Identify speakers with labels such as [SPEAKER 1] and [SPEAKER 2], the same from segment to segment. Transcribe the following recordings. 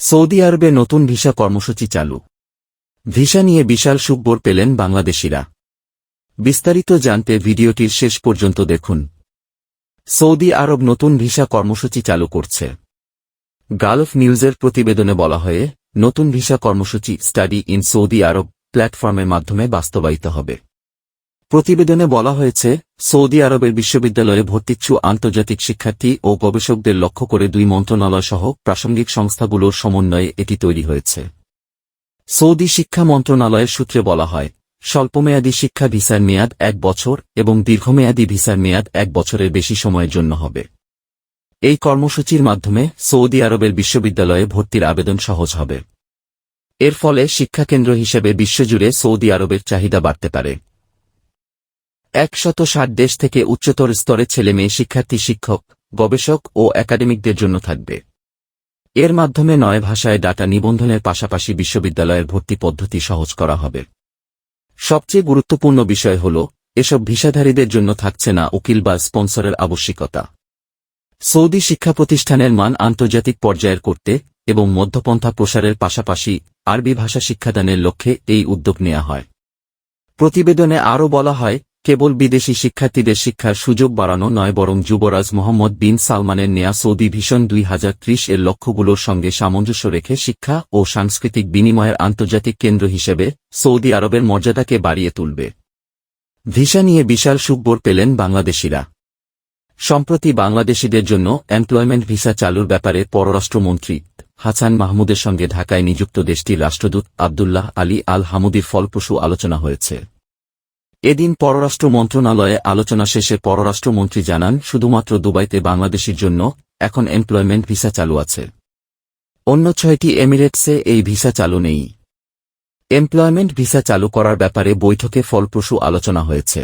[SPEAKER 1] Saudi আরবে নতুন visa কর্মসূচি চালু। ভিসা নিয়ে বিশাল সুখবর পেলেন বাংলাদেশিরা। বিস্তারিত জানতে ভিডিওটির শেষ পর্যন্ত দেখুন। সৌদি আরব নতুন ভিসা কর্মসূচি চালু করছে। গালফ নিউজের প্রতিবেদনে বলা হয়, নতুন ভিসা কর্মসূচি স্টাডি ইন সৌদি আরব প্ল্যাটফর্মের মাধ্যমে বাস্তবায়িত হবে। প্রতিবেদনে বলা হয়েছে, সৌদি আরবের বিশ্ববিদ্যালয়ে ভর্তিচ্ছু আন্তর্জাতিক শিক্ষার্থী ও গবেষকদের লক্ষ্য করে দুই মন্ত্রণালয় সহ প্রাসঙ্গিক সংস্থাগুলোর সমন্বয়ে এটি তৈরি হয়েছে। সৌদি শিক্ষা মন্ত্রণালয়ের সূত্রে বলা হয়, স্বল্পমেয়াদী শিক্ষা ভিসার মেয়াদ 1 বছর এবং দীর্ঘমেয়াদী ভিসার মেয়াদ 1 বছরের বেশি সময়ের জন্য হবে। এই কর্মসূচির মাধ্যমে সৌদি আরবের বিশ্ববিদ্যালয়ে ভর্তির আবেদন সহজ হবে। এর ফলে শিক্ষাকেন্দ্র হিসেবে বিশ্বজুড়ে সৌদি আরবের চাহিদা বাড়তে পারে। 160 দেশ থেকে উচ্চতর স্তরে ছেলেমেয়ে শিক্ষার্থী শিক্ষক, গবেষক ও একাডেমিকদের জন্য থাকবে। এর মাধ্যমে 9 ভাষায় ডাটা নিবন্ধনের পাশাপাশি বিশ্ববিদ্যালয়ের ভর্তি পদ্ধতি সহজ করা হবে। সবচেয়ে গুরুত্বপূর্ণ বিষয় হল, এসব ভিসাধারীদের জন্য থাকছে না উকিল বা স্পন্সরের আবশ্যিকতা। সৌদি শিক্ষা প্রতিষ্ঠানের মান আন্তর্জাতিক পর্যায়ের করতে এবং মধ্যপন্থা প্রসারের পাশাপাশি আরবি ভাষা শিক্ষাদানের লক্ষ্যে এই উদ্যোগ নেওয়া হয়। প্রতিবেদনে আরও বলা হয়, কেবল বিদেশি শিক্ষার্থীদের শিক্ষার সুযোগ বাড়ানো নয়, বরং যুবরাজ মোহাম্মদ বিন সালমানের নেয়া সৌদি ভিশন 2030 এর লক্ষ্যগুলোর সঙ্গে সামঞ্জস্য রেখে শিক্ষা ও সাংস্কৃতিক বিনিময়ের আন্তর্জাতিক কেন্দ্র হিসেবে সৌদি আরবের মর্যাদাকে বাড়িয়ে তুলবে। ভিসা নিয়ে বিশাল সুখবর পেলেন বাংলাদেশিরা। সম্প্রতি বাংলাদেশিদের জন্য এমপ্লয়মেন্ট ভিসা চালুর ব্যাপারে পররাষ্ট্রমন্ত্রী হাসান মাহমুদের সঙ্গে ঢাকায় নিযুক্ত দেশটির রাষ্ট্রদূত আবদুল্লাহ আলী আল হামুদির ফলপ্রসূ আলোচনা হয়েছে। এদিন পররাষ্ট্র মন্ত্রণালয়ে আলোচনা শেষে পররাষ্ট্রমন্ত্রী জানান, শুধুমাত্র দুবাইতে বাংলাদেশির জন্য এখন এমপ্লয়মেন্ট ভিসা চালু আছে। অন্য 6টি এমিরেটসে এই ভিসা চালু নেই। এমপ্লয়মেন্ট ভিসা চালু করার ব্যাপারে বৈঠকে ফলপ্রসূ আলোচনা হয়েছে।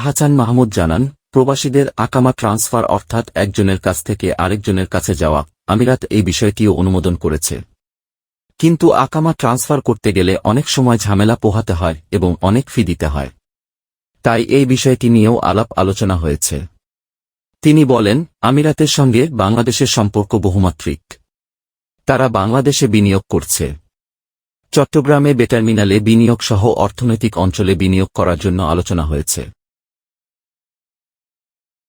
[SPEAKER 1] হাসান মাহমুদ জানান, প্রবাসীদের আকামা ট্রান্সফার অর্থাৎ একজনের কাছ থেকে আরেকজনের কাছে যাওয়া, আমিরাত এই বিষয়টিও অনুমোদন করেছে। কিন্তু আকামা ট্রান্সফার করতে গেলে অনেক সময় ঝামেলা পোহাতে হয় এবং অনেক ফি দিতে হয়। তাই এই বিষয়টি নিয়েও আলাপ আলোচনা হয়েছে। তিনি বলেন, আমিরাতের সঙ্গে বাংলাদেশের সম্পর্ক বহুমাত্রিক। তারা বাংলাদেশে বিনিয়োগ করছে। চট্টগ্রামে বেটার্মিনালে বিনিয়োগ সহ অর্থনৈতিক অঞ্চলে বিনিয়োগ করার জন্য আলোচনা হয়েছে।